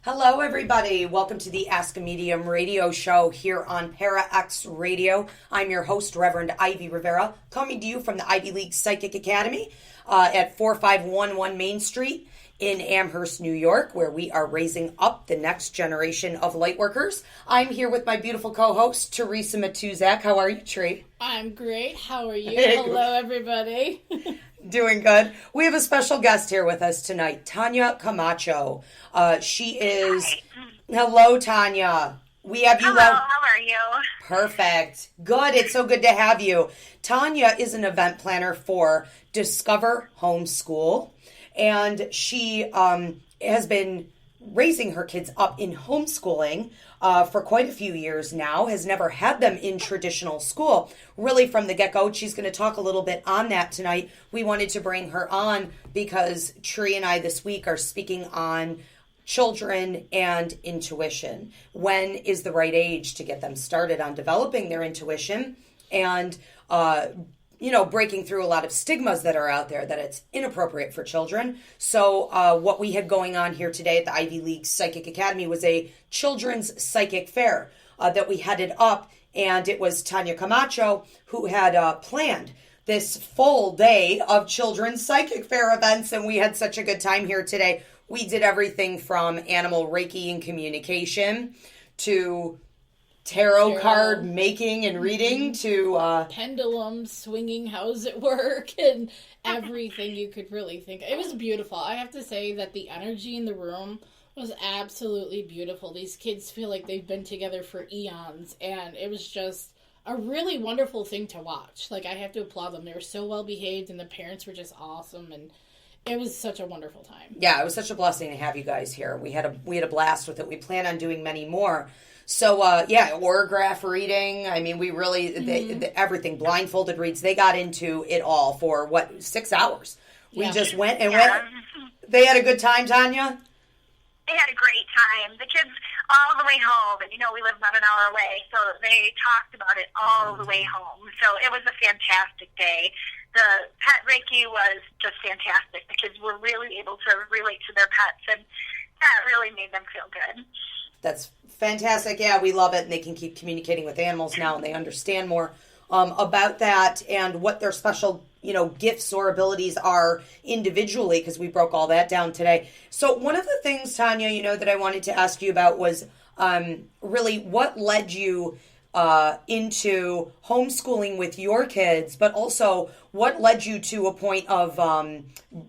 Hello, everybody. Welcome to the Ask a Medium radio show here on Para X Radio. I'm your host, Reverend Ivy Rivera, coming to you from the Ivy League Psychic Academy at 4511 Main Street in Amherst, New York, where we are raising up the next generation of lightworkers. I'm here with my beautiful co-host, Theresa Matuszak. How are you, Tree? I'm great. How are you? Hello, everybody. Doing good. We have a special guest here with us tonight, Tanya Camacho. She is... Hi. Hello, Tanya. We have you. Hello, how are you? Perfect. Good. It's so good to have you. Tanya is an event planner for Discover Homeschool, and she has been raising her kids up in homeschooling for quite a few years now, has never had them in traditional school, really from the get-go. She's going to talk a little bit on that tonight. We wanted to bring her on because Tree and I this week are speaking on children and intuition. When is the right age to get them started on developing their intuition and, breaking through a lot of stigmas that are out there that it's inappropriate for children. So what we had going on here today at the Ivy League Psychic Academy was a children's psychic fair that we headed up, and it was Tanya Camacho who had planned this full day of children's psychic fair events, and we had such a good time here today. We did everything from animal Reiki and communication to tarot card making and reading to pendulum swinging, how's it work, and everything you could really think. It was beautiful. I have to say that the energy in the room was absolutely beautiful. These kids feel like they've been together for eons, and it was just a really wonderful thing to watch. Like, I have to applaud them. They were so well behaved, and the parents were just awesome, and it was such a wonderful time. Yeah, it was such a blessing to have you guys here. We had a blast with it. We plan on doing many more. So, orograph reading. I mean, we really, everything, blindfolded reads. They got into it all for, 6 hours? We just went and went. They had a good time, Tanya? They had a great time. The kids all the way home, and we live about an hour away, so they talked about it all the way home. So it was a fantastic day. The pet Reiki was just fantastic. The kids were really able to relate to their pets, and that really made them feel good. That's fantastic. Yeah, we love it. And they can keep communicating with animals now, and they understand more about that and what their special, gifts or abilities are individually, because we broke all that down today. So one of the things, Tanya, that I wanted to ask you about was really what led you into homeschooling with your kids, but also what led you to a point of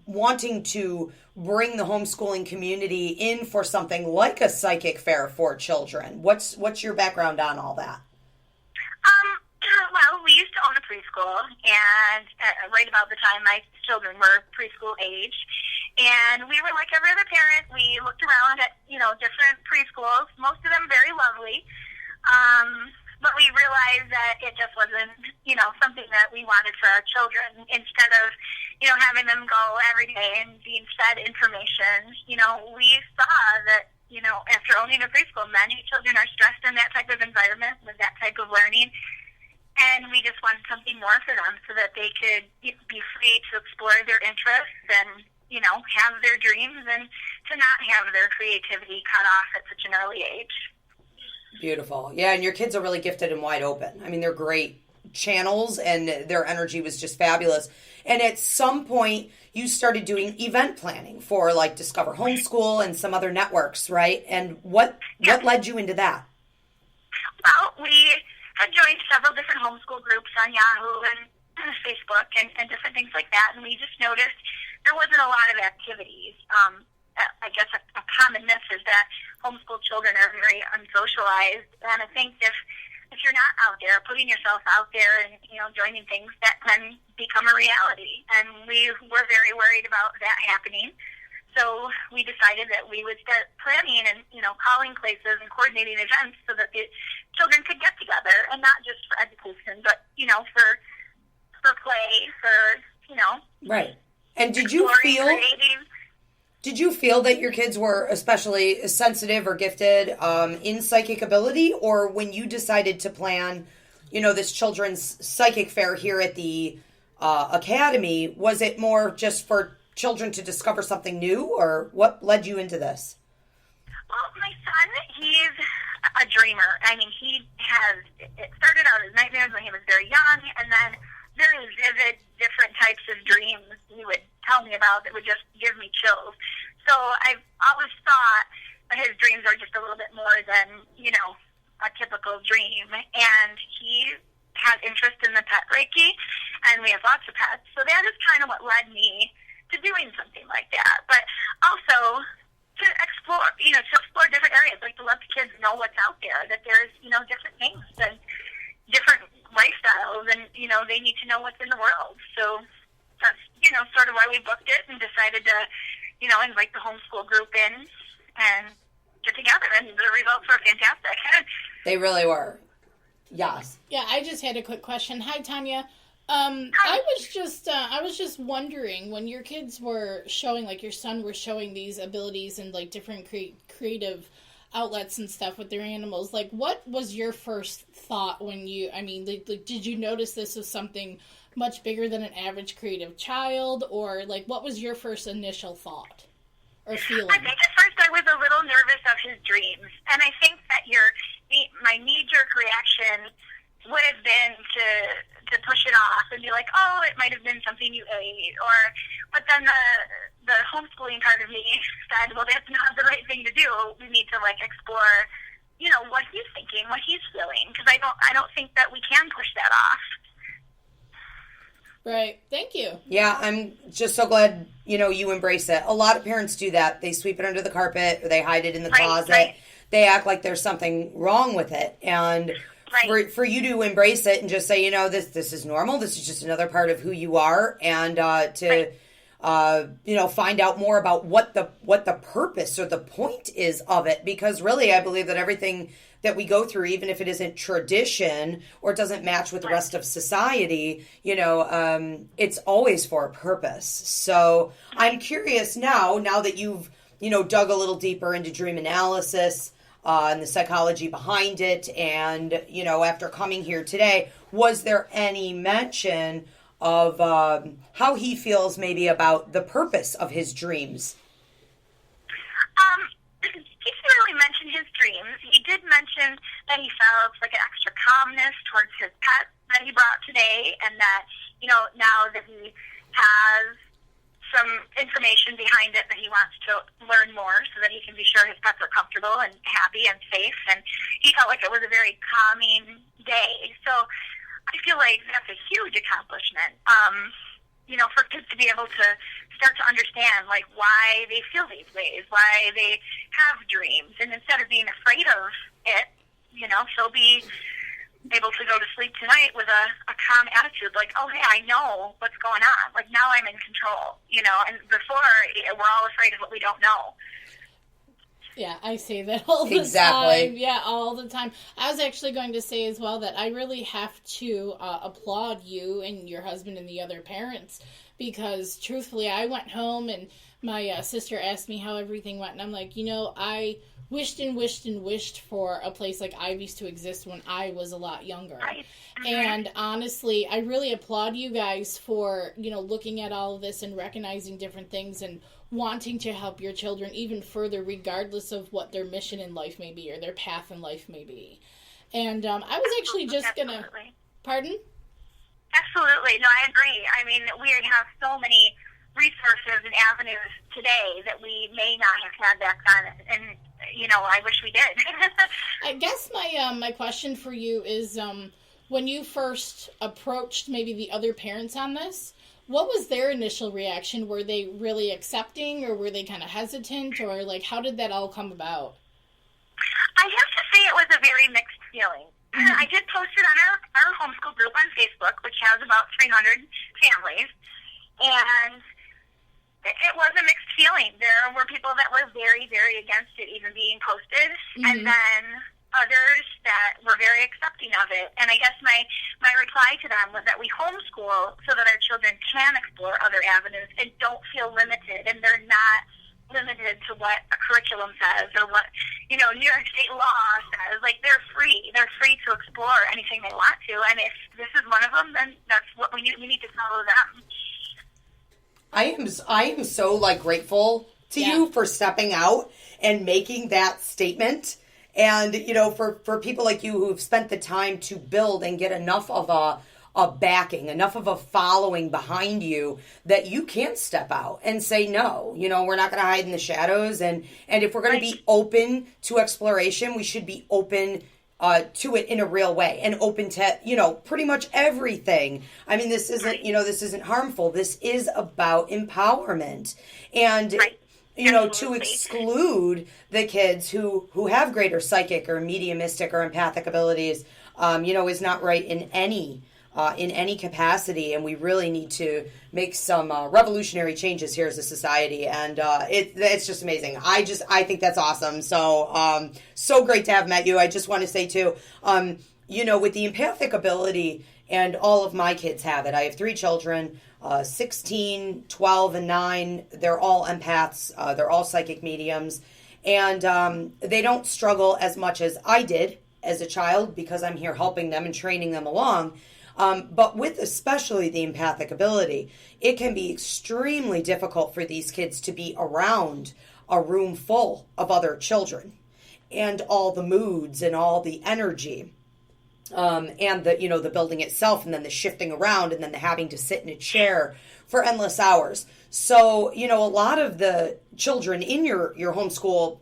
wanting to bring the homeschooling community in for something like a psychic fair for children. What's your background on all that? Well, we used to own a preschool, and right about the time my children were preschool age, and we were like every other parent. We looked around at, different preschools, most of them very lovely, but we realized that it just wasn't, something that we wanted for our children. Instead of, having them go every day and being fed information, we saw that, after owning a preschool, many children are stressed in that type of environment with that type of learning. And we just wanted something more for them so that they could be free to explore their interests and, have their dreams and to not have their creativity cut off at such an early age. Beautiful. Yeah, and your kids are really gifted and wide open. I mean, they're great channels, and their energy was just fabulous. And at some point, you started doing event planning for, Discover Homeschool and some other networks, right? And what led you into that? Well, we had joined several different homeschool groups on Yahoo and Facebook and different things like that, and we just noticed there wasn't a lot of activities. I guess a common myth is that homeschool children are very unsocialized, and I think if you're not out there, putting yourself out there and, joining things, that can become a reality. And we were very worried about that happening. So we decided that we would start planning and, calling places and coordinating events so that the children could get together, and not just for education, but, for play, for, Right. And did you feel that your kids were especially sensitive or gifted in psychic ability? Or when you decided to plan, this children's psychic fair here at the academy, was it more just for children to discover something new, or what led you into this? Well, my son, he's a dreamer. I mean, it started out as nightmares when he was very young, and then very vivid, different types of dreams he would tell me about that would just give me chills. So I've always thought that his dreams are just a little bit more than, a typical dream. And he has interest in the pet Reiki, and we have lots of pets. So that is kind of what led me to doing something like that. But also to explore different areas, like to let the kids know what's out there, that there's, different things and different lifestyles, and, they need to know what's in the world. So that's, sort of why we booked it and decided to, invite the homeschool group in and get together, and the results were fantastic. They really were. Yes. Yeah, I just had a quick question. Hi, Tanya. I was just wondering, when your kids were showing, like your son was showing these abilities and like different creative outlets and stuff with their animals, like what was your first thought when did you notice this as something much bigger than an average creative child, or like what was your first initial thought or feeling? I think at first I was a little nervous of his dreams, and I think that my knee-jerk reaction would have been to push it off and be like, oh, it might have been something you ate, but then the homeschooling part of me said, well, that's not the right thing to do. We need to explore, what he's thinking, what he's feeling, because I don't think that we can push that off. Right. Thank you. Yeah, I'm just so glad, you embrace it. A lot of parents do that. They sweep it under the carpet, or they hide it in the closet. Right. They act like there's something wrong with it. And for you to embrace it and just say, this is normal. This is just another part of who you are. And find out more about what the purpose or the point is of it. Because really, I believe that everything that we go through, even if it isn't tradition or it doesn't match with the rest of society, it's always for a purpose. So I'm curious now that you've, dug a little deeper into dream analysis and the psychology behind it. And, after coming here today, was there any mention of how he feels maybe about the purpose of his dreams? He didn't really mention his dreams. He did mention that he felt like an extra calmness towards his pet that he brought today, and that, now that he has some information behind it, that he wants to learn more so that he can be sure his pets are comfortable and happy and safe. And he felt like it was a very calming day. So I feel like that's a huge accomplishment, for kids to be able to start to understand, why they feel these ways, why they have dreams. And instead of being afraid of it, she'll be able to go to sleep tonight with a calm attitude, oh, hey, I know what's going on. Now I'm in control, and before we're all afraid of what we don't know. Yeah, I say that all the time. Yeah, all the time. I was actually going to say as well that I really have to applaud you and your husband and the other parents, because truthfully, I went home and my sister asked me how everything went, and I'm like, I wished and wished and wished for a place like Ivy's to exist when I was a lot younger. Right. And honestly, I really applaud you guys for, looking at all of this and recognizing different things and wanting to help your children even further, regardless of what their mission in life may be or their path in life may be. And I was actually just going to... Pardon? Absolutely. No, I agree. I mean, we have so many resources and avenues today that we may not have had back then. And, I wish we did. I guess my question for you is, when you first approached maybe the other parents on this, what was their initial reaction? Were they really accepting, or were they kind of hesitant, or how did that all come about? I have to say it was a very mixed feeling. Mm-hmm. I did post it on our homeschool group on Facebook, which has about 300 families, and it was a mixed feeling. There were people that were very, very against it even being posted, and then others that were very accepting of it. And I guess my reply to them was that we homeschool so that our children can explore other avenues and don't feel limited, and they're not limited to what a curriculum says or what, New York State law says. They're free. They're free to explore anything they want to, and if this is one of them, then that's what we need to follow them. I am so grateful to you for stepping out and making that statement. And, for people like you who've spent the time to build and get enough of a backing, enough of a following behind you that you can step out and say, no, we're not going to hide in the shadows. And if we're going to be open to exploration, we should be open to it in a real way and open to, pretty much everything. I mean, this isn't harmful. This is about empowerment. And, to exclude the kids who have greater psychic or mediumistic or empathic abilities, is not right in any capacity. And we really need to make some revolutionary changes here as a society. And it's just amazing. I think that's awesome. So, so great to have met you. I just want to say too, with the empathic ability, and all of my kids have it. I have 3 children, 16, 12, and 9. They're all empaths. They're all psychic mediums. And they don't struggle as much as I did as a child because I'm here helping them and training them along. But with especially the empathic ability, it can be extremely difficult for these kids to be around a room full of other children and all the moods and all the energy. And the building itself, and then the shifting around, and then the having to sit in a chair for endless hours. So, a lot of the children in your homeschool,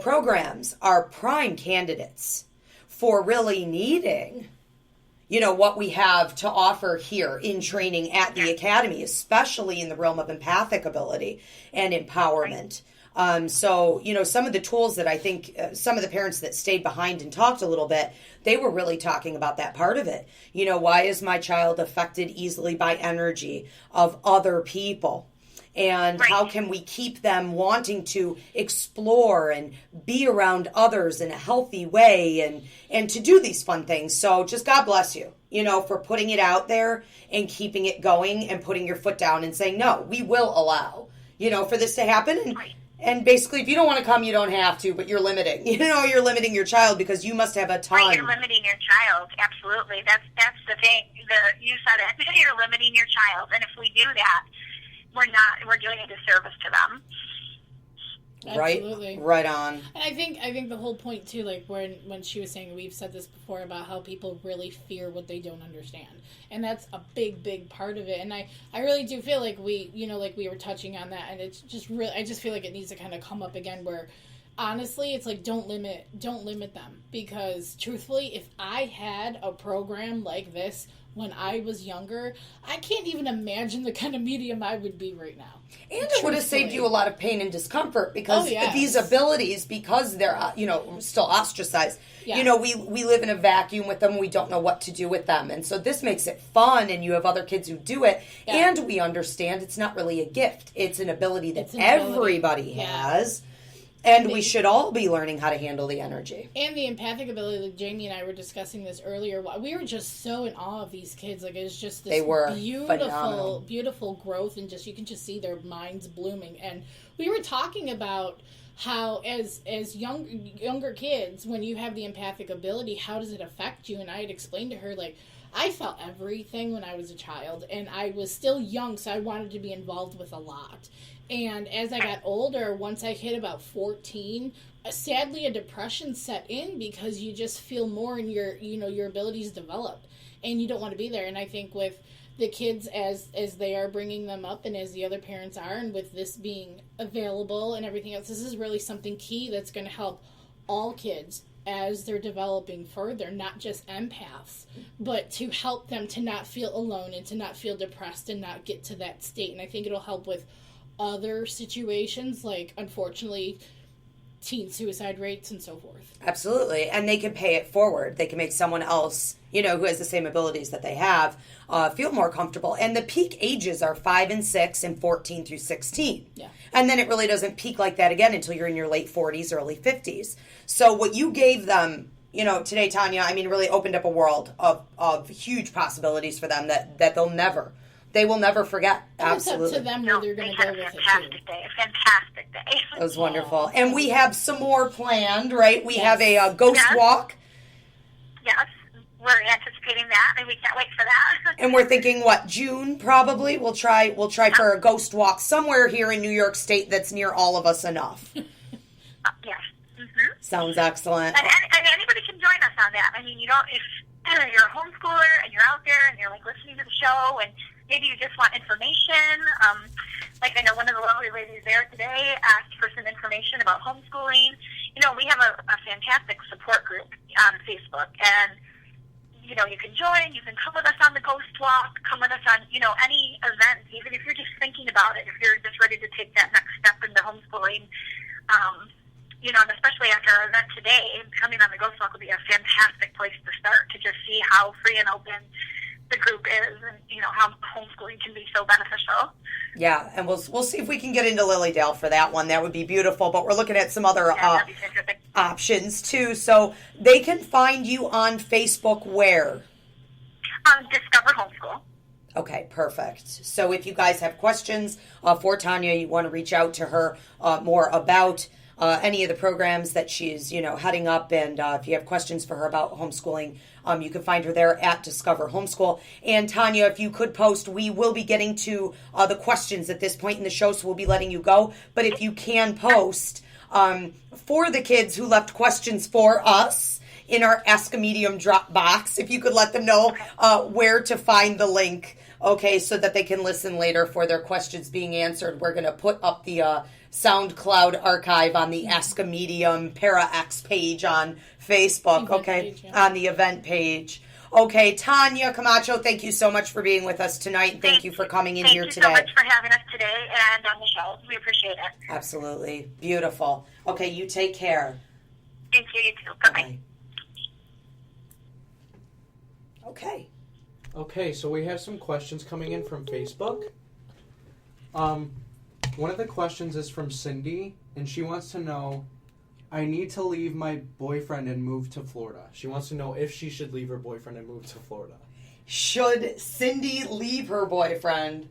programs are prime candidates for really needing, what we have to offer here in training at the academy, especially in the realm of empathic ability and empowerment. So, some of the tools that I think some of the parents that stayed behind and talked a little bit, they were really talking about that part of it. Why is my child affected easily by energy of other people? And how can we keep them wanting to explore and be around others in a healthy way and to do these fun things? So just God bless you, for putting it out there and keeping it going and putting your foot down and saying, no, we will allow, for this to happen. And basically, if you don't want to come, you don't have to, but you're limiting. You're limiting your child because you must have a ton. Right, you're limiting your child. Absolutely. That's the thing. You said it. You're limiting your child. And if we do that, we're doing a disservice to them. Absolutely. Right on. And I think the whole point too, like when she was saying, we've said this before about how people really fear what they don't understand, and that's a big part of it. And I really do feel like we were touching on that, and it's just really, I just feel like it needs to kind of come up again where honestly it's like don't limit them, because truthfully, if I had a program like this when I was younger, I can't even imagine the kind of medium I would be right now. And it would have saved you a lot of pain and discomfort because these abilities, because they're, still ostracized, we live in a vacuum with them. We don't know what to do with them. And so this makes it fun, and you have other kids who do it. Yeah. And we understand it's not really a gift. It's an ability that everybody has. And we should all be learning how to handle the energy. And the empathic ability, like Jamie and I were discussing this earlier. We were just so in awe of these kids. Like, it was just this beautiful growth, and just you can just see their minds blooming. And we were talking about how as younger kids, when you have the empathic ability, how does it affect you? And I had explained to her, like, I felt everything when I was a child, and I was still young, so I wanted to be involved with a lot. And as I got older, once I hit about 14, sadly a depression set in because you just feel more and your abilities develop and you don't want to be there. And I think with the kids as they are bringing them up and as the other parents are, and with this being available and everything else, this is really something key that's going to help all kids as they're developing further, not just empaths, but to help them to not feel alone and to not feel depressed and not get to that state. And I think it'll help with other situations, like, unfortunately, teen suicide rates and so forth. Absolutely. And they can pay it forward. They can make someone else, who has the same abilities that they have, feel more comfortable. And the peak ages are 5 and 6 and 14 through 16. Yeah. And then it really doesn't peak like that again until you're in your late 40s, early 50s. So what you gave them, today, Tanya, really opened up a world of huge possibilities for them that they will never forget. Absolutely. It's up to them where they're going to go with it, too. Fantastic day. It was wonderful. And we have some more planned, right? We have a ghost walk. Yes. we're anticipating that, and we can't wait for that. And we're thinking, what, June probably? We'll try for a ghost walk somewhere here in New York State that's near all of us enough. Yes. Mm-hmm. Sounds excellent. And anybody can join us on that. I mean, if you're a homeschooler and you're out there and you're like listening to the show and maybe you just want information, like I know one of the lovely ladies there today asked for some information about homeschooling. We have a fantastic support group on Facebook, and you can join, you can come with us on the ghost walk, come with us on, any events, even if you're just thinking about it, if you're just ready to take that next step into homeschooling, and especially after our event today, coming on the ghost walk will be a fantastic place to start, to just see how free and open the group is, and how homeschooling can be so beneficial. Yeah, and we'll see if we can get into Lilydale for that one. That would be beautiful. But we're looking at some other options too. So they can find you on Facebook where? Discover Homeschool. Okay, perfect. So if you guys have questions for Tanya, you want to reach out to her more about any of the programs that she's, heading up, and if you have questions for her about homeschooling, you can find her there at Discover Homeschool. And Tanya, if you could post, we will be getting to the questions at this point in the show, so we'll be letting you go. But if you can post for the kids who left questions for us in our Ask a Medium drop box, if you could let them know where to find the link, okay, so that they can listen later for their questions being answered. We're going to put up the SoundCloud archive on the Ask a Medium Para X page on Facebook, okay, on the event page. Okay, Tanya Camacho, thank you so much for being with us tonight. Thank you for coming in here today. Thank you so much for having us today and on the show. We appreciate it. Absolutely. Beautiful. Okay, you take care. Thank you, you too. Bye-bye. Okay. Okay, so we have some questions coming in from Facebook. One of the questions is from Cindy, and she wants to know, I need to leave my boyfriend and move to Florida. She wants to know if she should leave her boyfriend and move to Florida. Should Cindy leave her boyfriend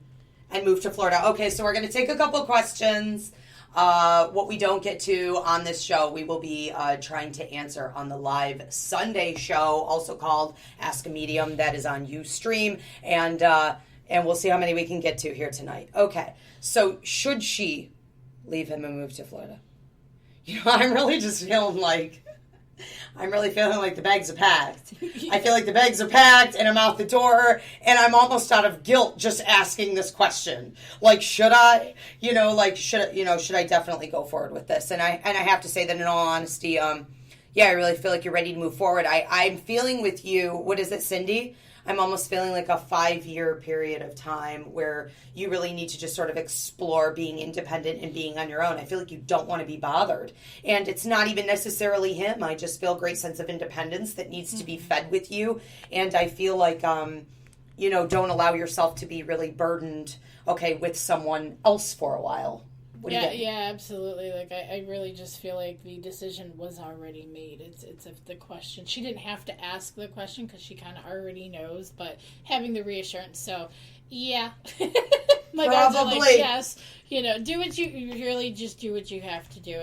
and move to Florida? Okay, so we're going to take a couple questions. What we don't get to on this show, we will be trying to answer on the live Sunday show, also called Ask a Medium, that is on Ustream, and we'll see how many we can get to here tonight. Okay, so should she leave him and move to Florida? I'm really feeling like the bags are packed. I feel like the bags are packed and I'm out the door and I'm almost out of guilt just asking this question. Like, should I? Should I definitely go forward with this? And I have to say that in all honesty, I really feel like you're ready to move forward. I'm feeling with you, what is it, Cindy? I'm almost feeling like a 5-year period of time where you really need to just sort of explore being independent and being on your own. I feel like you don't want to be bothered. And it's not even necessarily him. I just feel a great sense of independence that needs to be fed with you. And I feel like, don't allow yourself to be really burdened, with someone else for a while. Yeah, absolutely. Like, I really just feel like the decision was already made. It's if the question, she didn't have to ask the question because she kind of already knows, but having the reassurance. So, yeah. My guys are like, yes, do what you really just do what you have to do.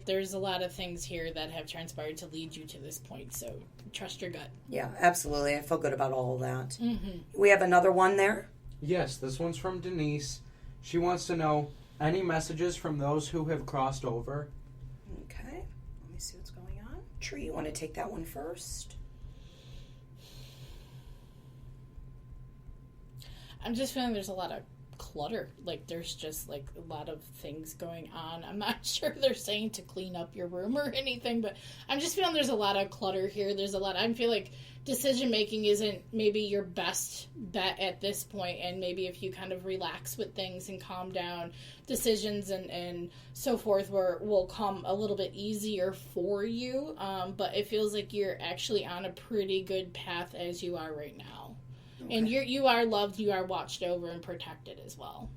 There's a lot of things here that have transpired to lead you to this point. So trust your gut. Yeah, absolutely. I feel good about all of that. Mm-hmm. We have another one there. Yes, this one's from Denise. She wants to know, any messages from those who have crossed over? Okay. Let me see what's going on. Tree, you want to take that one first? I'm just feeling there's a lot of clutter. Like, there's just, a lot of things going on. I'm not sure they're saying to clean up your room or anything, but I'm just feeling there's a lot of clutter here. I feel like decision-making isn't maybe your best bet at this point, and maybe if you kind of relax with things and calm down, decisions and so forth will come a little bit easier for you, but it feels like you're actually on a pretty good path as you are right now. Okay. And you are loved, you are watched over and protected as well.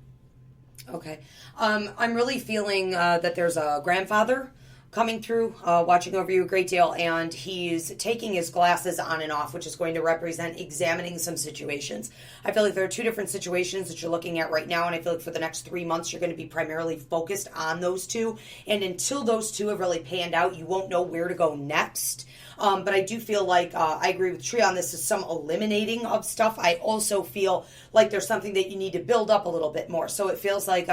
Okay. I'm really feeling that there's a grandfather coming through, watching over you a great deal, and he's taking his glasses on and off, which is going to represent examining some situations. I feel like there are two different situations that you're looking at right now, and I feel like for the next 3 months, you're going to be primarily focused on those two, and until those two have really panned out, you won't know where to go next. But I do feel like I agree with Tree on this, is some eliminating of stuff. I also feel like there's something that you need to build up a little bit more. So it feels like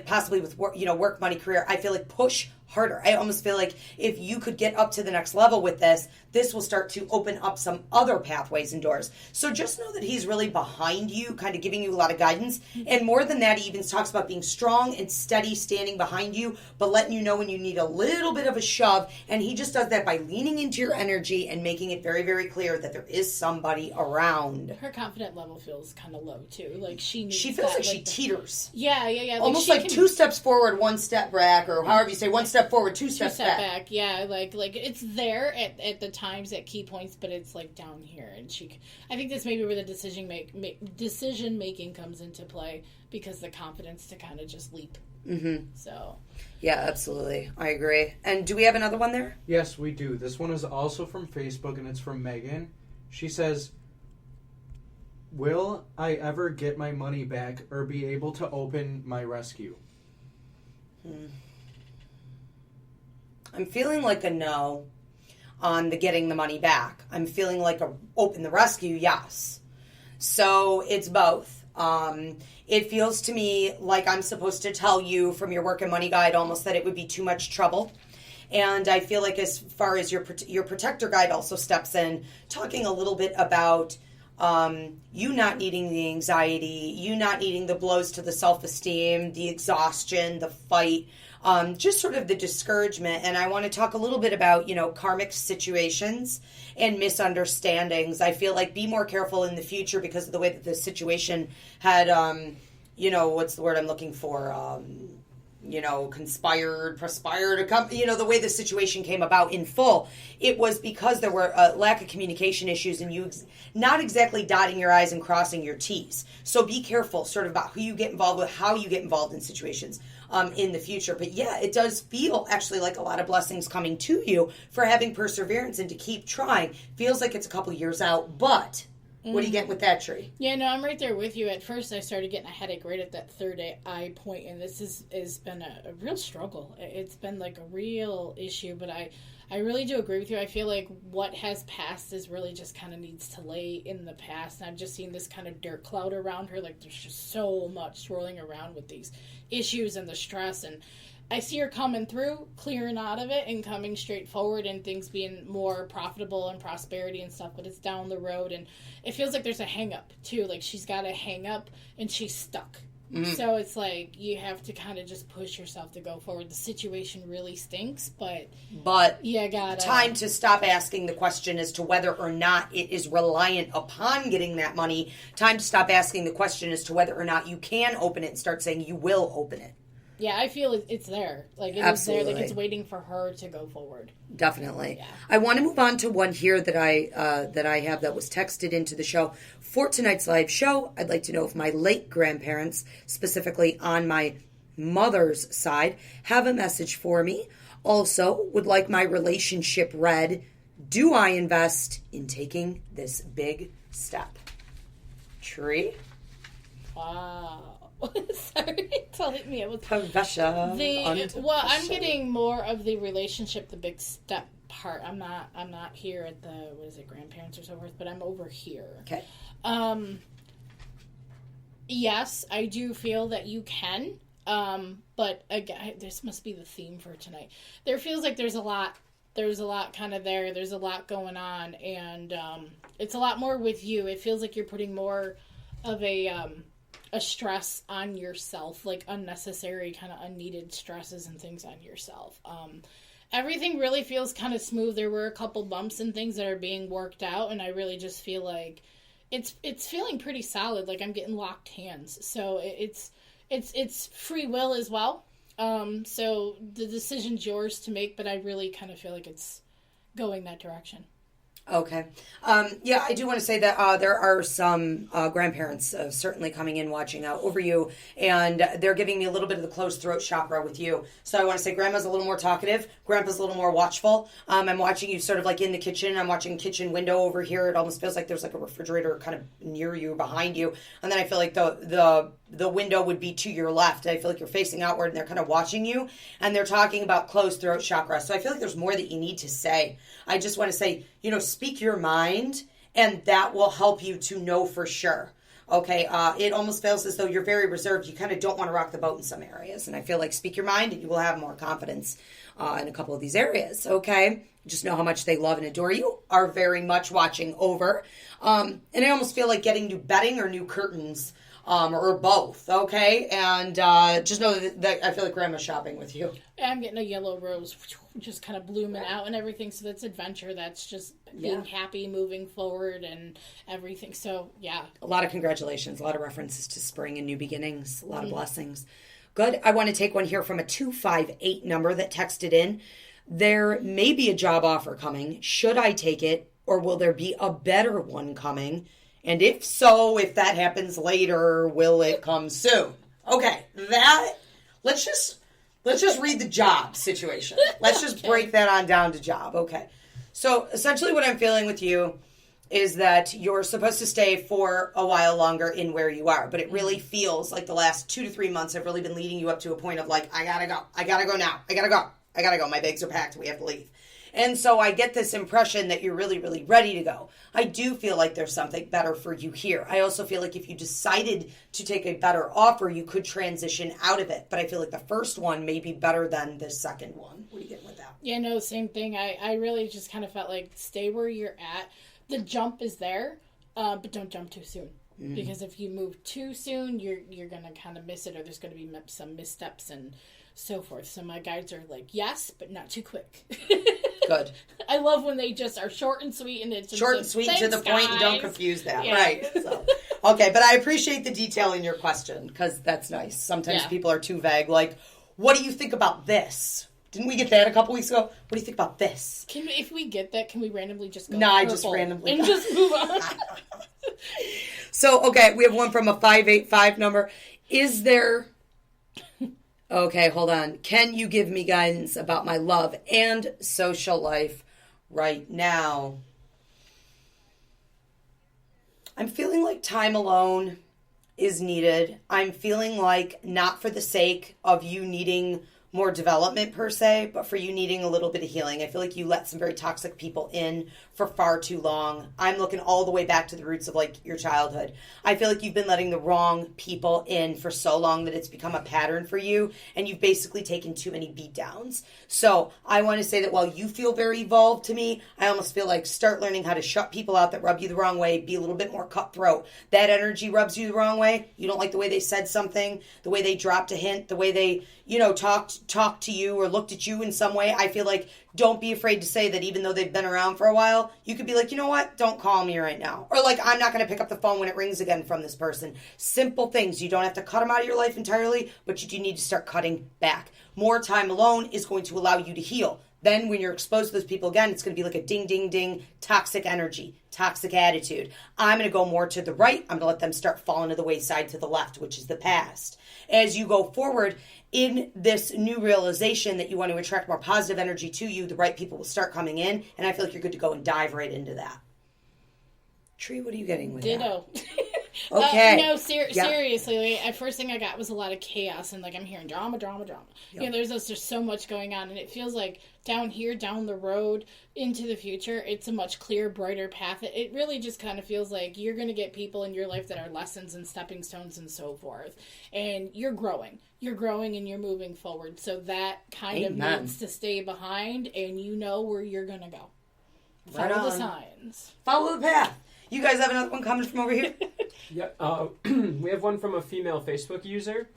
possibly with work, work, money, career, I feel like push harder. I almost feel like if you could get up to the next level with this will start to open up some other pathways and doors. So just know that he's really behind you, kind of giving you a lot of guidance. And more than that, he even talks about being strong and steady, standing behind you, but letting you know when you need a little bit of a shove. And he just does that by leaning into your energy and making it very, very clear that there is somebody around. Her confident level feels kind of low, too. Like, she feels that, like she teeters. Yeah. Almost like 2 steps forward, 1 step back, or however you say, 1 step forward, 2 steps back. Yeah, like it's there at the times at key points, but it's like down here, and I think that's maybe where the decision making comes into play, because the confidence to kind of just leap. Mm-hmm. So yeah, absolutely, I agree. And do we have another one there? Yes, we do. This one is also from Facebook, and it's from Megan. She says, "Will I ever get my money back or be able to open my rescue?" I'm feeling like a no on the getting the money back. I'm feeling like a open the rescue, yes. So it's both. It feels to me like I'm supposed to tell you from your work and money guide almost that it would be too much trouble. And I feel like as far as your protector guide also steps in, talking a little bit about you not needing the anxiety, you not needing the blows to the self-esteem, the exhaustion, the fight, just sort of the discouragement. And I want to talk a little bit about, karmic situations and misunderstandings. I feel like be more careful in the future because of the way that the situation had, what's the word I'm looking for? Perspired, the way the situation came about in full, it was because there were a lack of communication issues and you not exactly dotting your I's and crossing your T's. So be careful sort of about who you get involved with, how you get involved in situations in the future. But yeah, it does feel actually like a lot of blessings coming to you for having perseverance and to keep trying. Feels like it's a couple years out, but what do you get with that, Tree? Yeah, no, I'm right there with you. At first, I started getting a headache right at that third eye point, and this has been a real struggle. It's been like a real issue, but I really do agree with you. I feel like what has passed is really just kind of needs to lay in the past, and I've just seen this kind of dirt cloud around her. Like, there's just so much swirling around with these issues and the stress, and I see her coming through, clearing out of it, and coming straight forward, and things being more profitable and prosperity and stuff, but it's down the road, and it feels like there's a hang-up, too. Like, she's got a hang-up, and she's stuck. Mm-hmm. So it's like, you have to kind of just push yourself to go forward. The situation really stinks, but you gotta... Time to stop asking the question as to whether or not it is reliant upon getting that money. Time to stop asking the question as to whether or not you can open it and start saying you will open it. Yeah, I feel it's there. Like, it's there. Like, it's waiting for her to go forward. Definitely. Yeah. I want to move on to one here that I have that was texted into the show. For tonight's live show, I'd like to know if my late grandparents, specifically on my mother's side, have a message for me. Also, would like my relationship read. Do I invest in taking this big step? Tree? Wow. Sorry, telling me it was I'm getting more of the relationship, the big step part. I'm not here at the grandparents or so forth, but I'm over here. Okay. Yes, I do feel that you can. But again, this must be the theme for tonight. There feels like there's a lot kind of there. There's a lot going on, and it's a lot more with you. It feels like you're putting more of a stress on yourself, like unnecessary kind of unneeded stresses and things on yourself. Everything really feels kind of smooth. There were a couple bumps and things that are being worked out, and I really just feel like it's feeling pretty solid. Like I'm getting locked hands. So it's free will as well. So the decision's yours to make, but I really kind of feel like it's going that direction. Okay. Yeah, I do want to say that there are some grandparents certainly coming in watching out over you, and they're giving me a little bit of the closed throat chakra with you. So I want to say Grandma's a little more talkative. Grandpa's a little more watchful. I'm watching you sort of like in the kitchen. I'm watching kitchen window over here. It almost feels like there's like a refrigerator kind of near you, behind you. And then I feel like the window would be to your left. I feel like you're facing outward and they're kind of watching you. And they're talking about closed throat chakra. So I feel like there's more that you need to say. I just want to say, speak your mind, and that will help you to know for sure. Okay, it almost feels as though you're very reserved. You kind of don't want to rock the boat in some areas. And I feel like speak your mind and you will have more confidence in a couple of these areas. Okay, just know how much they love and adore you, are very much watching over. And I almost feel like getting new bedding or new curtains, or both. Okay, and just know that I feel like Grandma's shopping with you. I'm getting a yellow rose just kind of blooming out and everything. So that's adventure. That's just being happy, moving forward and everything. So, yeah. A lot of congratulations. A lot of references to spring and new beginnings. A lot of blessings. Good. I want to take one here from a 258 number that texted in. There may be a job offer coming. Should I take it, or will there be a better one coming? And if so, if that happens later, will it come soon? Okay, let's just read the job situation. Let's just break that on down to job. Okay. So essentially what I'm feeling with you is that you're supposed to stay for a while longer in where you are, but it really feels like the last 2 to 3 months have really been leading you up to a point of like, I gotta go now. I gotta go. My bags are packed. We have to leave. And so I get this impression that you're really, really ready to go. I do feel like there's something better for you here. I also feel like if you decided to take a better offer, you could transition out of it. But I feel like the first one may be better than the second one. What are you getting with that? Yeah, no, same thing. I really just kind of felt like stay where you're at. The jump is there, but don't jump too soon. Because if you move too soon, you're going to kind of miss it, or there's going to be some missteps and so forth. So my guides are like, yes, but not too quick. Good. I love when they just are short and sweet, and it's short and sweet to the point, and don't confuse that. Yeah. Right. So, okay, but I appreciate the detail in your question, because that's nice. Sometimes people are too vague. Like, what do you think about this? Didn't we get that a couple weeks ago? What do you think about this? If we get that, can we randomly just go? No, I just randomly and just move on. So, okay, we have one from a 585 number. Is there... Okay, hold on. Can you give me guidance about my love and social life right now? I'm feeling like time alone is needed. I'm feeling like not for the sake of you needing more development per se, but for you needing a little bit of healing. I feel like you let some very toxic people in for far too long. I'm looking all the way back to the roots of like your childhood. I feel like you've been letting the wrong people in for so long that it's become a pattern for you, and you've basically taken too many beat downs. So I want to say that while you feel very evolved to me, I almost feel like start learning how to shut people out that rub you the wrong way, be a little bit more cutthroat. That energy rubs you the wrong way. You don't like the way they said something, the way they dropped a hint, the way they, talked to you or looked at you in some way. I feel like don't be afraid to say that even though they've been around for a while, you could be like, you know what? Don't call me right now. Or like, I'm not going to pick up the phone when it rings again from this person. Simple things. You don't have to cut them out of your life entirely, but you do need to start cutting back. More time alone is going to allow you to heal. Then when you're exposed to those people again, it's going to be like a ding, ding, ding, toxic energy, toxic attitude. I'm going to go more to the right. I'm going to let them start falling to the wayside to the left, which is the past. As you go forward in this new realization that you want to attract more positive energy to you, the right people will start coming in. And I feel like you're good to go and dive right into that. Tree, what are you getting with Ditto. that? Okay. No, seriously. Like, first thing I got was a lot of chaos, and like I'm hearing drama. Yep. There's just so much going on, and it feels like down here, down the road, into the future, it's a much clearer, brighter path. It really just kind of feels like you're going to get people in your life that are lessons and stepping stones and so forth, and you're growing. You're growing and you're moving forward. So that kind of needs to stay behind, and you know where you're going to go. Follow the signs. Follow the path. You guys have another one coming from over here? Yep. We have one from a female Facebook user.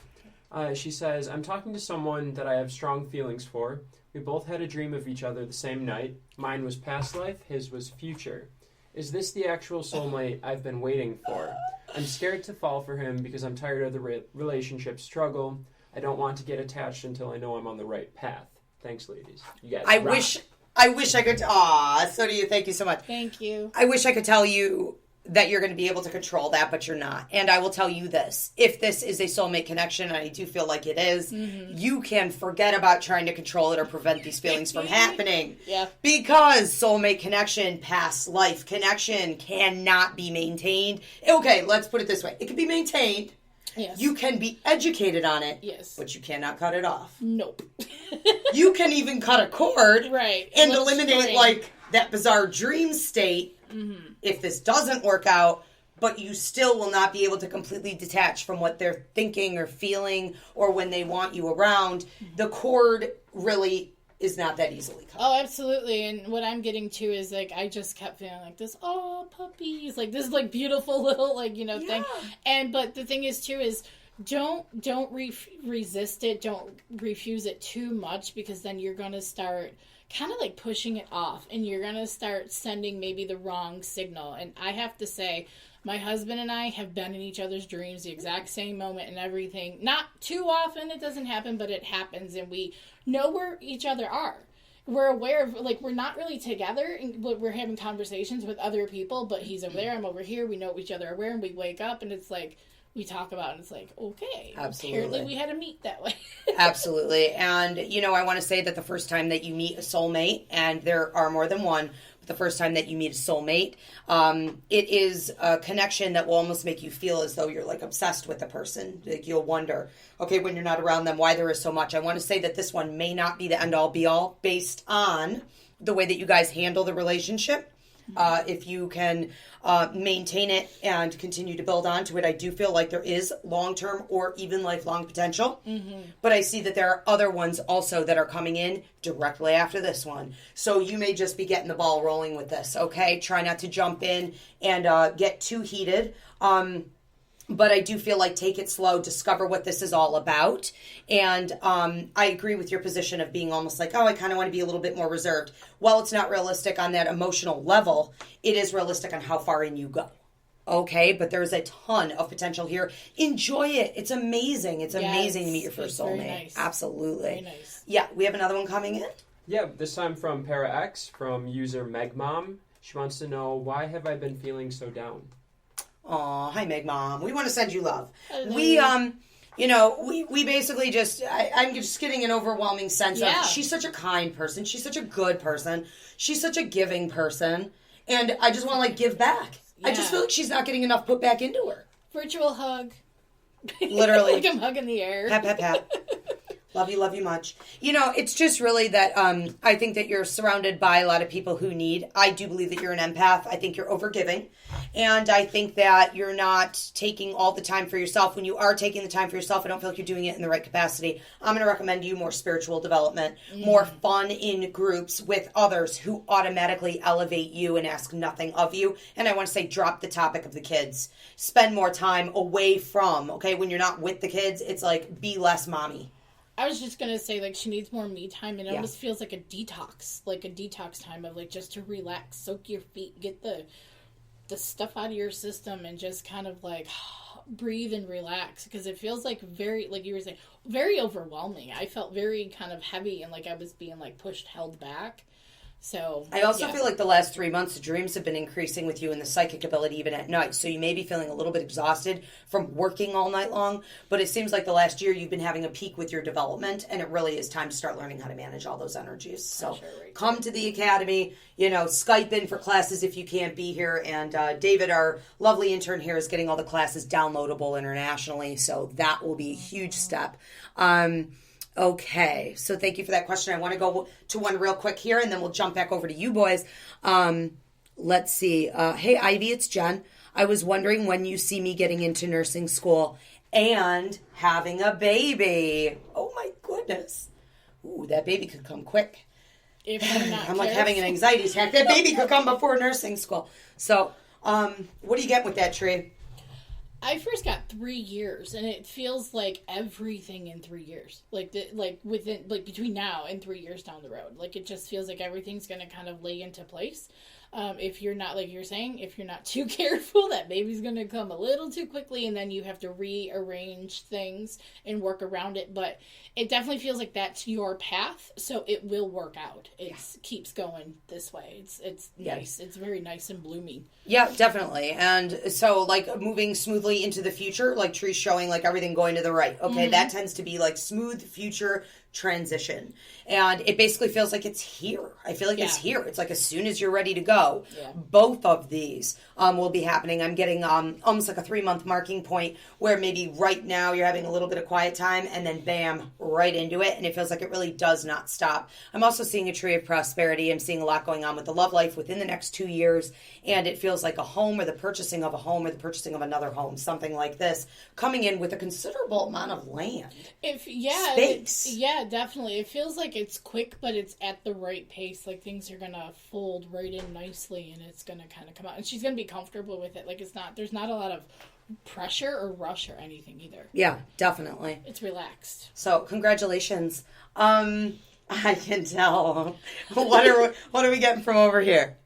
She says, I'm talking to someone that I have strong feelings for. We both had a dream of each other the same night. Mine was past life, his was future. Is this the actual soulmate I've been waiting for? I'm scared to fall for him because I'm tired of the relationship struggle. I don't want to get attached until I know I'm on the right path. Thanks, ladies. You guys rock. I wish I could. Aw, so do you. Thank you so much. Thank you. I wish I could tell you that you're going to be able to control that, but you're not. And I will tell you this. If this is a soulmate connection, and I do feel like it is, you can forget about trying to control it or prevent these feelings from happening. Yeah. Because soulmate connection, past life connection cannot be maintained. Okay, let's put it this way. It can be maintained. Yes. You can be educated on it. Yes. But you cannot cut it off. Nope. You can even cut a cord. Right. And Let's eliminate, frame. like, that bizarre dream state if this doesn't work out, but you still will not be able to completely detach from what they're thinking or feeling or when they want you around. The cord really is not that easily cut. Oh, absolutely. And what I'm getting to is, like, I just kept feeling like this, oh, puppies, like, this, like, beautiful little, like, you know, thing. And, but the thing is, too, is don't resist it. Don't refuse it too much, because then you're going to start kind of like pushing it off, and you're going to start sending maybe the wrong signal. And I have to say, my husband and I have been in each other's dreams the exact same moment and everything. Not too often it doesn't happen, but it happens, and we know where each other are. We're aware of, like, we're not really together, and we're having conversations with other people, but he's over there, I'm over here, we know each other are where, and we wake up, and it's like, we talk about it, and it's like, okay, Absolutely. apparently we had to meet that way. Absolutely. And, you know, I want to say that the first time that you meet a soulmate, and there are more than one, but the first time that you meet a soulmate, it is a connection that will almost make you feel as though you're, like, obsessed with the person. Like, you'll wonder, okay, when you're not around them, why there is so much. I want to say that this one may not be the end-all, be-all based on the way that you guys handle the relationship. If you can maintain it and continue to build onto it, I do feel like there is long-term or even lifelong potential. But I see that there are other ones also that are coming in directly after this one. So you may just be getting the ball rolling with this, okay? Try not to jump in and get too heated. But I do feel like take it slow, discover what this is all about. And I agree with your position of being almost like, oh, I kind of want to be a little bit more reserved. While it's not realistic on that emotional level, it is realistic on how far in you go. Okay, but there's a ton of potential here. Enjoy it. It's amazing. It's amazing to meet your first soulmate. Nice. Absolutely. Very nice. Yeah, we have another one coming in. Yeah, this time from Para X, from user Megmom. She wants to know, why have I been feeling so down? Aw, hi Meg Mom. We want to send you love. Hello. We basically just, I'm just getting an overwhelming sense Yeah. of, she's such a kind person. She's such a good person. She's such a giving person. And I just want to, like, give back. I just Yeah. feel like she's not getting enough put back into her. Virtual hug. Literally. Like I'm hugging the air. Pat, pat, pat. Love you much. You know, it's just really that I think that you're surrounded by a lot of people who need. I do believe that you're an empath. I think you're overgiving. And I think that you're not taking all the time for yourself. When you are taking the time for yourself, I don't feel like you're doing it in the right capacity. I'm going to recommend you more spiritual development, more fun in groups with others who automatically elevate you and ask nothing of you. And I want to say drop the topic of the kids. Spend more time away from, okay, when you're not with the kids, it's like be less mommy. I was just going to say, like, she needs more me time, and it almost feels like a detox time of, like, just to relax, soak your feet, get the stuff out of your system, and just kind of, like, breathe and relax, because it feels like very, like you were saying, very overwhelming. I felt very kind of heavy, and like I was being, like, held back. So I also feel like the last 3 months, the dreams have been increasing with you and the psychic ability even at night. So you may be feeling a little bit exhausted from working all night long, but it seems like the last year you've been having a peak with your development, and it really is time to start learning how to manage all those energies. So come to the academy, Skype in for classes if you can't be here. And David, our lovely intern here, is getting all the classes downloadable internationally. So that will be a huge step. Okay, so thank you for that question. I want to go to one real quick here, and then we'll jump back over to you boys. Let's see. Hey, Ivy, it's Jen. I was wondering when you see me getting into nursing school and having a baby. Oh, my goodness. Ooh, that baby could come quick. If I'm not I'm like having an anxiety attack. That baby could come before nursing school. So, what do you get with that, Tree? I first got 3 years, and it feels like everything in 3 years. Between now and 3 years down the road. Like, it just feels like everything's going to kind of lay into place. If you're not, like you're saying, if you're not too careful, that baby's going to come a little too quickly, and then you have to rearrange things and work around it. But it definitely feels like that's your path, so it will work out. It keeps going this way. It's nice. It's very nice and blooming. Yeah, definitely. And so, like, moving smoothly into the future, like Tree's showing, like, everything going to the right. Okay, that tends to be, like, smooth future transition. And it basically feels like it's here. I feel like it's here. It's like as soon as you're ready to go, both of these will be happening. I'm getting almost like a 3-month marking point where maybe right now you're having a little bit of quiet time and then bam, right into it. And it feels like it really does not stop. I'm also seeing a tree of prosperity. I'm seeing a lot going on with the love life within the next 2 years. And it feels like a home or the purchasing of a home or the purchasing of another home, something like this, coming in with a considerable amount of land. Space. Definitely. It feels like it's quick, but it's at the right pace. Like things are gonna fold right in nicely, and it's gonna kind of come out. And she's gonna be comfortable with it. Like there's not a lot of pressure or rush or anything either. Yeah, definitely. It's relaxed. So congratulations. I can tell. What are we getting from over here?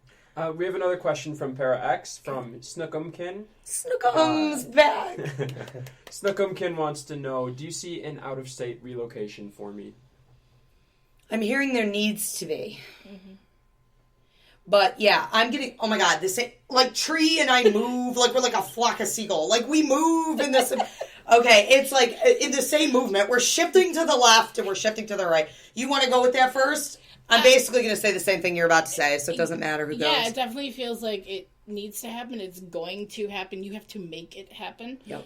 We have another question from Para X from Snookumkin. Snookum's back. Snookumkin wants to know, do you see an out-of-state relocation for me? I'm hearing there needs to be. But yeah, I'm getting, oh my God, this, like Tree and I move, like we're like a flock of seagull. Like we move in this, okay, it's like in the same movement. We're shifting to the left and we're shifting to the right. You want to go with that first? I'm basically going to say the same thing you're about to say, so it doesn't matter who goes. Yeah, it definitely feels like it needs to happen. It's going to happen. You have to make it happen. Yep.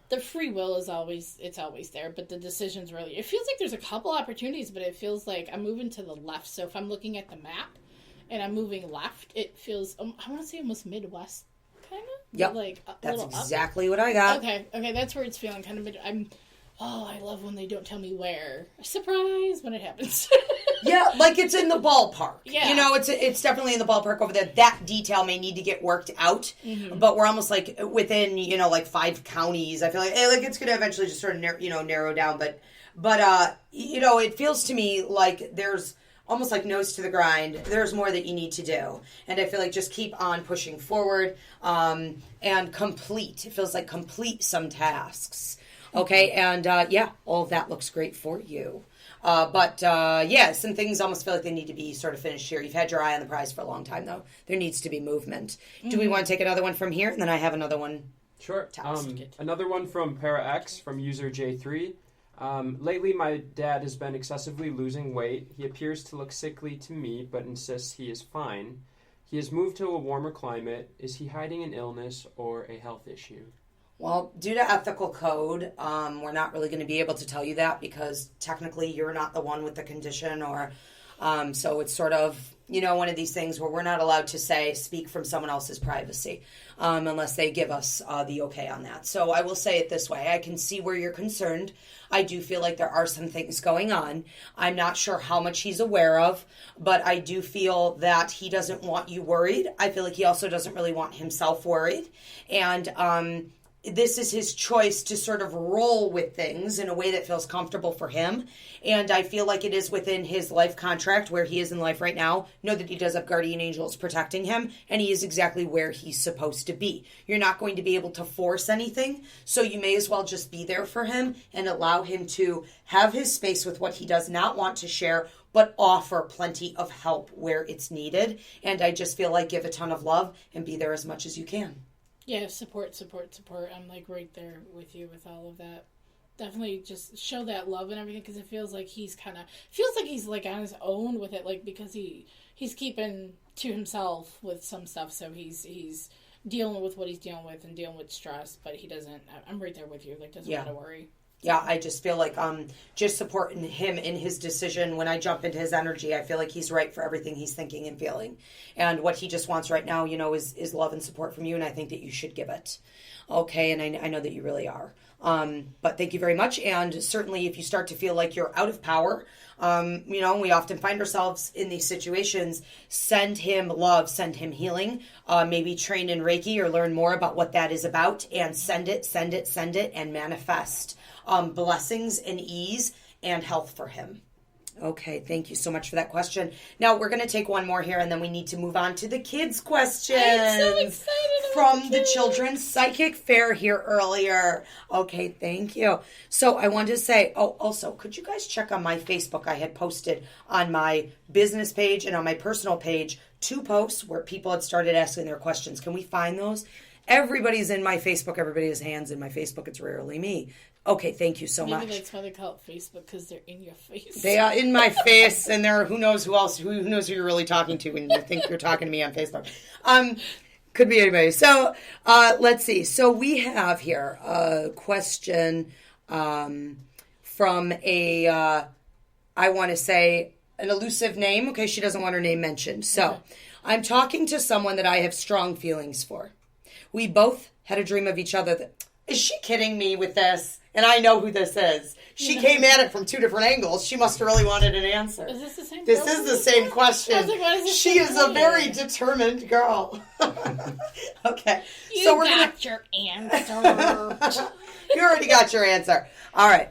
The free will is always there, but the decisions really, it feels like there's a couple opportunities, but it feels like I'm moving to the left. So if I'm looking at the map and I'm moving left, it feels, I want to say almost Midwest, kind of? Yep. Like that's exactly what I got. Okay, that's where it's feeling kind of, I love when they don't tell me where. Surprise when it happens. Yeah, like it's in the ballpark. Yeah. You know, it's definitely in the ballpark over there. That detail may need to get worked out, but we're almost like within, like 5 counties. I feel like it's going to eventually just sort of narrow down. But it feels to me like there's almost like nose to the grind. There's more that you need to do. And I feel like just keep on pushing forward and complete. It feels like complete some tasks. Okay, and all of that looks great for you. But some things almost feel like they need to be sort of finished here. You've had your eye on the prize for a long time, though. There needs to be movement. Do we want to take another one from here? And then I have another one. Sure. Another one from Para X, from user J3. Lately, my dad has been excessively losing weight. He appears to look sickly to me, but insists he is fine. He has moved to a warmer climate. Is he hiding an illness or a health issue? Well, due to ethical code, we're not really going to be able to tell you that because technically you're not the one with the condition or so it's sort of, one of these things where we're not allowed to speak from someone else's privacy unless they give us the okay on that. So I will say it this way. I can see where you're concerned. I do feel like there are some things going on. I'm not sure how much he's aware of, but I do feel that he doesn't want you worried. I feel like he also doesn't really want himself worried. And this is his choice to sort of roll with things in a way that feels comfortable for him. And I feel like it is within his life contract where he is in life right now. Know that he does have guardian angels protecting him, and he is exactly where he's supposed to be. You're not going to be able to force anything, so you may as well just be there for him and allow him to have his space with what he does not want to share, but offer plenty of help where it's needed. And I just feel like give a ton of love and be there as much as you can. Yeah, support. I'm like right there with you with all of that. Definitely just show that love and everything because it feels like he's like on his own with it, like because he's keeping to himself with some stuff, so he's dealing with what he's dealing with and dealing with stress, but he doesn't. I'm right there with you. Like doesn't want to worry. Yeah, I just feel like just supporting him in his decision. When I jump into his energy, I feel like he's right for everything he's thinking and feeling. And what he just wants right now, is love and support from you, and I think that you should give it. Okay, and I know that you really are. But thank you very much. And certainly if you start to feel like you're out of power, we often find ourselves in these situations, send him love, send him healing, maybe train in Reiki or learn more about what that is about, and send it, and manifest blessings and ease and health for him. Okay, thank you so much for that question. Now we're going to take one more here, and then we need to move on to the kids' questions. I'm so excited from the children's psychic fair here earlier. Okay, thank you. So I wanted to say, also, could you guys check on my Facebook? I had posted on my business page and on my personal page 2 posts where people had started asking their questions. Can we find those? Everybody's in my Facebook. Everybody has hands in my Facebook. It's rarely me. Okay, thank you so much. Maybe that's why they call it Facebook, because they're in your face. They are in my face, and they're who knows who else, who knows who you're really talking to when you think you're talking to me on Facebook. Could be anybody. So let's see. So we have here a question from a, I want to say, an elusive name. Okay, she doesn't want her name mentioned. So I'm talking to someone that I have strong feelings for. We both had a dream of each other. Is she kidding me with this? And I know who this is. She came at it from 2 different angles. She must have really wanted an answer. Is this the same? This is the same question. I was like, what is this she is a very determined girl. Okay. You got your answer. You already got your answer. All right.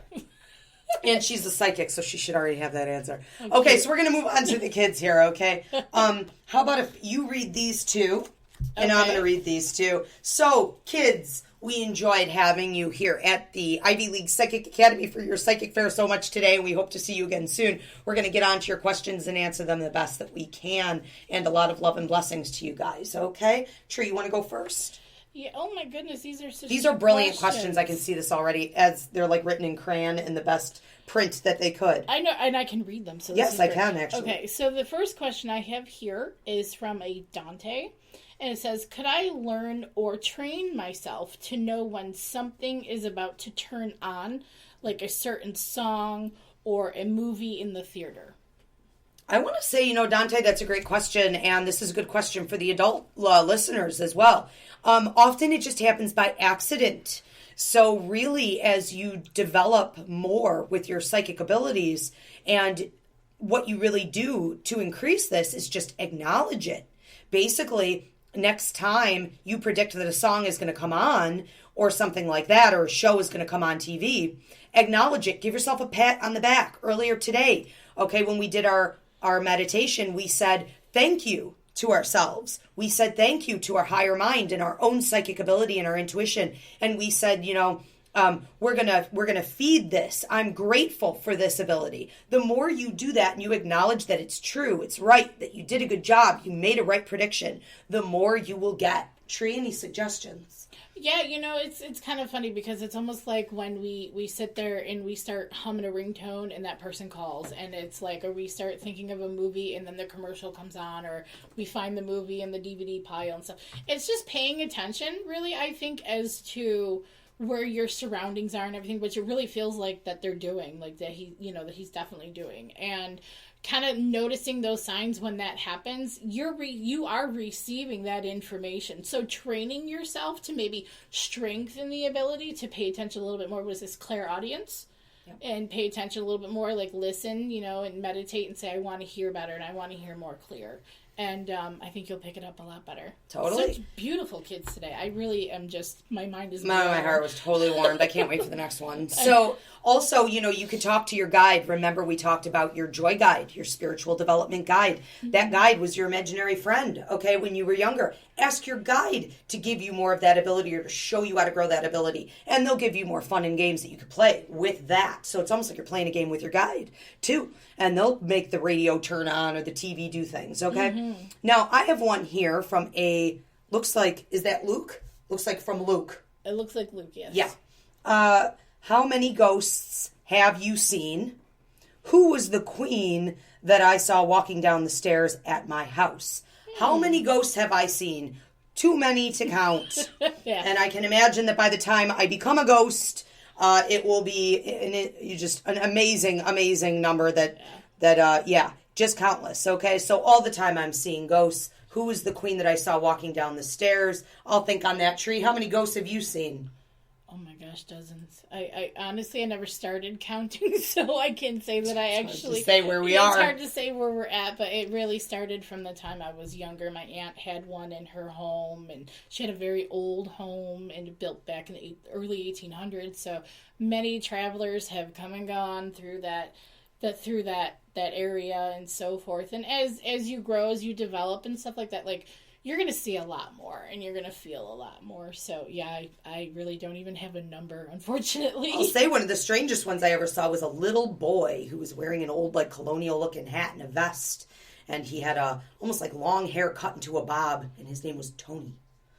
And she's a psychic, so she should already have that answer. Okay, so we're going to move on to the kids here, okay? How about if you read these 2, and I'm going to read these 2. So, kids, we enjoyed having you here at the Ivy League Psychic Academy for your psychic fair so much today, and we hope to see you again soon. We're going to get on to your questions and answer them the best that we can, and a lot of love and blessings to you guys, okay? Tree, you want to go first? Yeah. Oh my goodness, these are brilliant questions. I can see this already as they're like written in crayon in the best print that they could. I know, and I can read them. So yes, I can actually. Okay, so the first question I have here is from a Dante. And it says, could I learn or train myself to know when something is about to turn on, like a certain song or a movie in the theater? I want to say, Dante, that's a great question. And this is a good question for the adult listeners as well. Often it just happens by accident. So really, as you develop more with your psychic abilities, and what you really do to increase this is just acknowledge it. Basically, next time you predict that a song is going to come on or something like that, or a show is going to come on TV, acknowledge it. Give yourself a pat on the back. Earlier today, okay, when we did our meditation, we said thank you to ourselves. We said thank you to our higher mind and our own psychic ability and our intuition. And we said, we're gonna feed this. I'm grateful for this ability. The more you do that and you acknowledge that it's true, it's right, that you did a good job, you made a right prediction, the more you will get. Tree, any suggestions? Yeah, it's kind of funny because it's almost like when we sit there and we start humming a ringtone and that person calls, and it's like, or we start thinking of a movie and then the commercial comes on, or we find the movie in the DVD pile and stuff. It's just paying attention, really, I think, as to where your surroundings are and everything, which it really feels like that they're doing, like that that he's definitely doing, and kind of noticing those signs when that happens. You are receiving that information. So training yourself to maybe strengthen the ability to pay attention a little bit more was this clairaudience. Yep. And pay attention a little bit more, like listen, and meditate and say, I want to hear better and I want to hear more clear. And I think you'll pick it up a lot better. Totally. Such beautiful kids today. I really am just, my mind is... My heart was totally warmed. I can't wait for the next one. So, also, you could talk to your guide. Remember, we talked about your joy guide, your spiritual development guide. Mm-hmm. That guide was your imaginary friend, okay, when you were younger. Ask your guide to give you more of that ability or to show you how to grow that ability. And they'll give you more fun and games that you could play with that. So it's almost like you're playing a game with your guide, too. And they'll make the radio turn on or the TV do things, okay? Mm-hmm. Now, I have one here from looks like, is that Luke? Looks like from Luke. It looks like Luke, yes. Yeah. How many ghosts have you seen? Who was the queen that I saw walking down the stairs at my house? How many ghosts have I seen? Too many to count. Yeah. And I can imagine that by the time I become a ghost, it will be just an amazing, amazing number just countless. Okay, so all the time I'm seeing ghosts. Who was the queen that I saw walking down the stairs? I'll think on that. Tree. How many ghosts have you seen? Oh my gosh, dozens. I honestly, I never started counting, so I can say that I actually... It's hard to say where we are. It's hard to say where we're at, but it really started from the time I was younger. My aunt had one in her home, and she had a very old home, and built back in the early 1800s, so many travelers have come and gone through that through that area and so forth. And as you grow, as you develop and stuff like that, like, you're going to see a lot more and you're going to feel a lot more. So, yeah, I really don't even have a number, unfortunately. I'll say one of the strangest ones I ever saw was a little boy who was wearing an old, like, colonial-looking hat and a vest. And he had almost like long hair cut into a bob, and his name was Tony.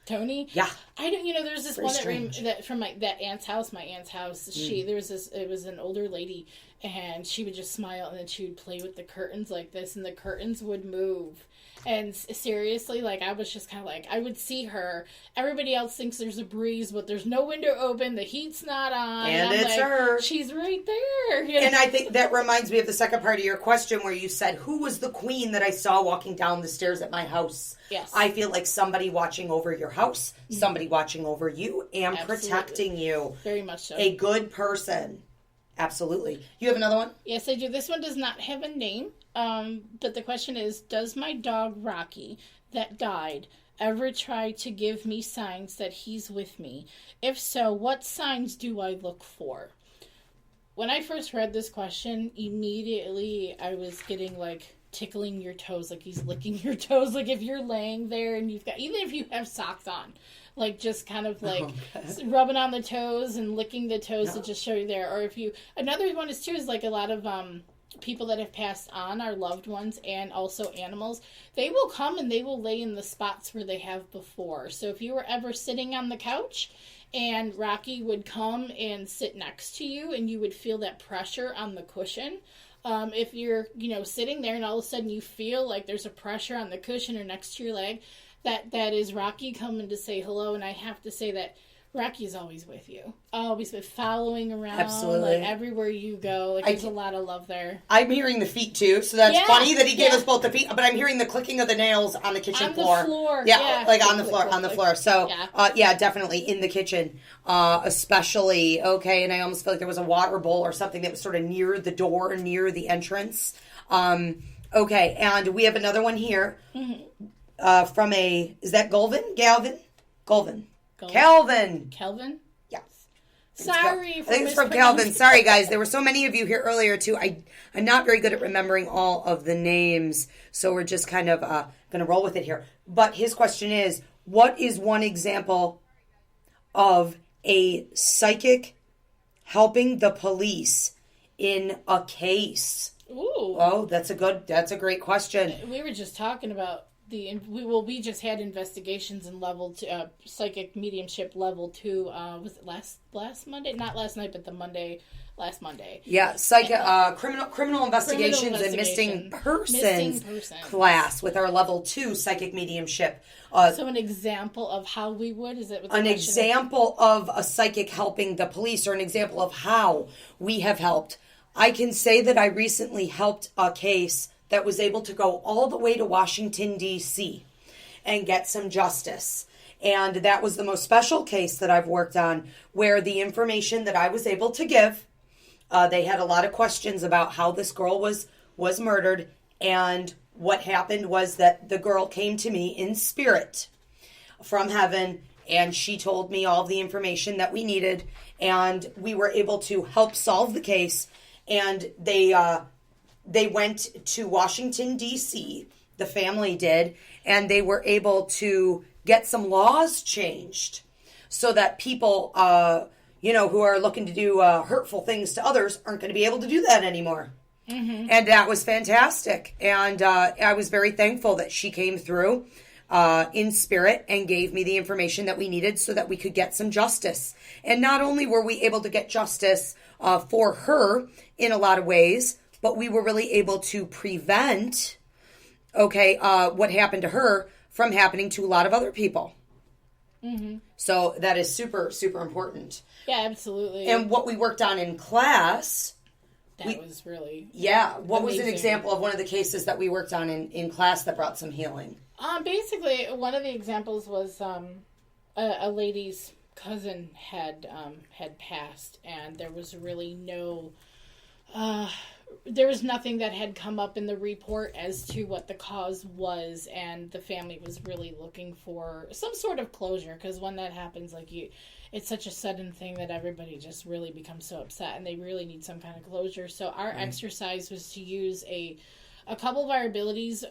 Tony? Yeah. I don't, there's this Very one strange. that from that aunt's house, my aunt's house, it was an older lady, and she would just smile, and then she would play with the curtains like this, and the curtains would move. And seriously, like, I was just kind of like, I would see her. Everybody else thinks there's a breeze, but there's no window open. The heat's not on. And I'm it's like, her. She's right there. And I think that reminds me of the second part of your question where you said, who was the queen that I saw walking down the stairs at my house? Yes. I feel like somebody watching over your house, somebody watching over you, and Absolutely. protecting you. Very much so. A good person. Absolutely. You have another one? Yes, I do. This one does not have a name. But the question is, does my dog Rocky, that died, ever try to give me signs that he's with me? If so, what signs do I look for? When I first read this question, immediately I was getting, like, tickling your toes, like he's licking your toes, like if you're laying there and you've got, even if you have socks on, like just kind of like rubbing on the toes and licking the toes to just show you there. Or if you, another one is too, is like a lot of people that have passed on, our loved ones, and also animals, they will come and they will lay in the spots where they have before. So if you were ever sitting on the couch and Rocky would come and sit next to you and you would feel that pressure on the cushion, if you're, sitting there and all of a sudden you feel like there's a pressure on the cushion or next to your leg, that is Rocky coming to say hello. And I have to say that Rocky's always with you. Always following around. Absolutely. Like, everywhere you go. Like, there's a lot of love there. I'm hearing the feet, too, so that's funny that he gave us both the feet, but I'm hearing the clicking of the nails on the kitchen floor. On the floor. Yeah, like on the floor. So, Yeah. Definitely in the kitchen, especially, okay, and I almost feel like there was a water bowl or something that was sort of near the door, near the entrance. Okay, and we have another one here from is that Galvin? Kelvin? Yeah. Sorry I think it's from Calvin. Sorry, guys. There were so many of you here earlier, too. I'm not very good at remembering all of the names, so we're just kind of going to roll with it here. But his question is, what is one example of a psychic helping the police in a case? Ooh. Oh, that's a great question. We were just talking about we just had investigations in level 2, psychic mediumship level 2. Was it last Monday? Not last night, but last Monday. Yeah, criminal investigations and missing persons class with our level 2 psychic mediumship. So an example of how we would, is it what the an question example of a psychic helping the police, or an example of how we have helped. I can say that I recently helped a case that was able to go all the way to Washington, D.C. and get some justice. And that was the most special case that I've worked on, where the information that I was able to give, they had a lot of questions about how this girl was murdered. And what happened was that the girl came to me in spirit from heaven, and she told me all of the information that we needed. And we were able to help solve the case. And they went to Washington, D.C., the family did, and they were able to get some laws changed so that people, who are looking to do hurtful things to others aren't going to be able to do that anymore. Mm-hmm. And that was fantastic. And I was very thankful that she came through in spirit and gave me the information that we needed so that we could get some justice. And not only were we able to get justice for her in a lot of ways, but we were really able to prevent, what happened to her from happening to a lot of other people. Mm-hmm. So that is super, super important. Yeah, absolutely. And what we worked on in class... was really what amazing. Was an example of one of the cases that we worked on in class that brought some healing? Basically, one of the examples was a lady's cousin had passed, and there was really no there was nothing that had come up in the report as to what the cause was, and the family was really looking for some sort of closure, because when that happens, it's such a sudden thing that everybody just really becomes so upset, and they really need some kind of closure. So our exercise was to use a couple of our abilities,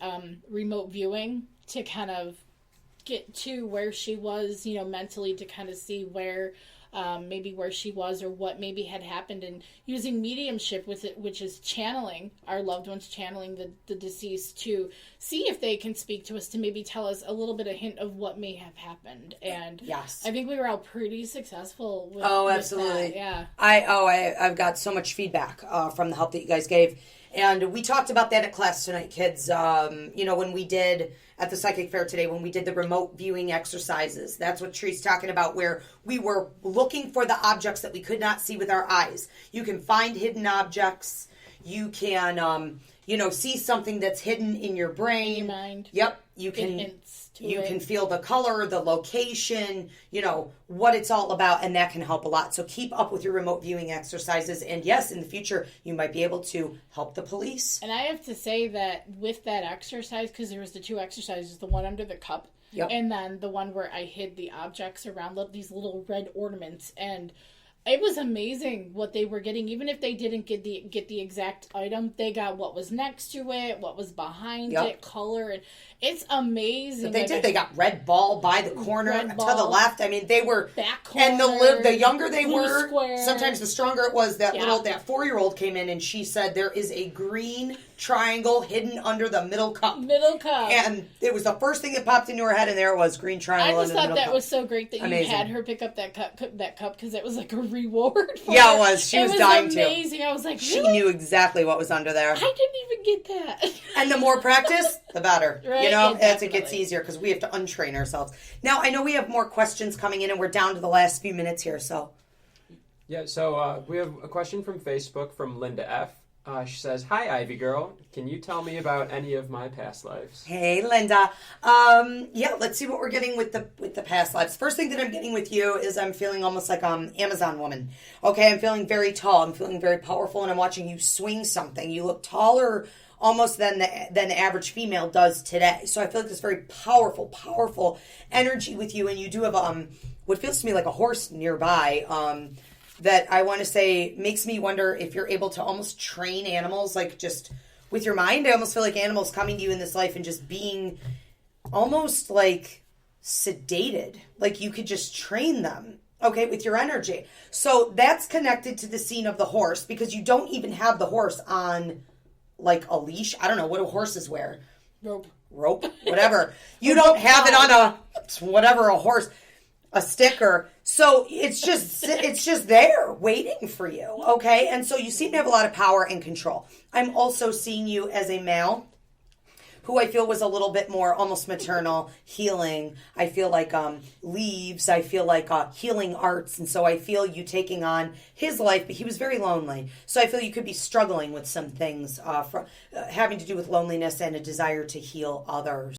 remote viewing, to kind of get to where she was, mentally, to kind of see where she was, or what maybe had happened, and using mediumship with it, which is channeling our loved ones, channeling the deceased, to see if they can speak to us, to maybe tell us a little bit of hint of what may have happened. And yes, I think we were all pretty successful with, absolutely. with that. I've got so much feedback from the help that you guys gave. And we talked about that at class tonight, kids. When we did at the psychic fair today, when we did the remote viewing exercises, that's what Tree's talking about, where we were looking for the objects that we could not see with our eyes. You can find hidden objects. You can, see something that's hidden in your brain. In your mind. Yep. You can hints to you it. can feel the color, the location, what it's all about, and that can help a lot. So keep up with your remote viewing exercises. And yes, in the future, you might be able to help the police. And I have to say that with that exercise, because there was the two exercises, the one under the cup, Yep. and then the one where I hid the objects around these little red ornaments, and it was amazing what they were getting. Even if they didn't get the exact item, they got what was next to it, what was behind it, color, and it's amazing. But they did. They got red ball by the corner to the left. I mean, they were back corner, and the younger they were, square. Sometimes the stronger it was. That 4-year-old came in and she said there is a green triangle hidden under the middle cup. And it was the first thing that popped into her head, and there it was, green triangle. I just under the thought middle that cup. was so great that you had her pick up that cup, because it was like a reward for her. It was. She was dying to. Amazing. I was like, really? She knew exactly what was under there. I didn't even get that. And the more practice, the better. Right? As it gets easier, because we have to untrain ourselves. Now, I know we have more questions coming in, and we're down to the last few minutes here, so. Yeah, so we have a question from Facebook from Linda F. She says, "Hi, Ivy Girl. Can you tell me about any of my past lives?" Hey, Linda. Let's see what we're getting with the past lives. First thing that I'm getting with you is I'm feeling almost like Amazon woman. Okay, I'm feeling very tall. I'm feeling very powerful, and I'm watching you swing something. You look taller almost than the average female does today. So I feel like this very powerful energy with you, and you do have what feels to me like a horse nearby. That I want to say makes me wonder if you're able to almost train animals, like just with your mind. I almost feel like animals coming to you in this life and just being almost like sedated. Like you could just train them, okay, with your energy. So that's connected to the scene of the horse, because you don't even have the horse on like a leash. I don't know, what do horses wear? Rope, whatever. You don't have it on a horse. A sticker. So it's just there waiting for you. Okay. And so you seem to have a lot of power and control. I'm also seeing you as a male who I feel was a little bit more almost maternal, healing. I feel like leaves. I feel like healing arts. And so I feel you taking on his life, but he was very lonely. So I feel you could be struggling with some things having to do with loneliness and a desire to heal others.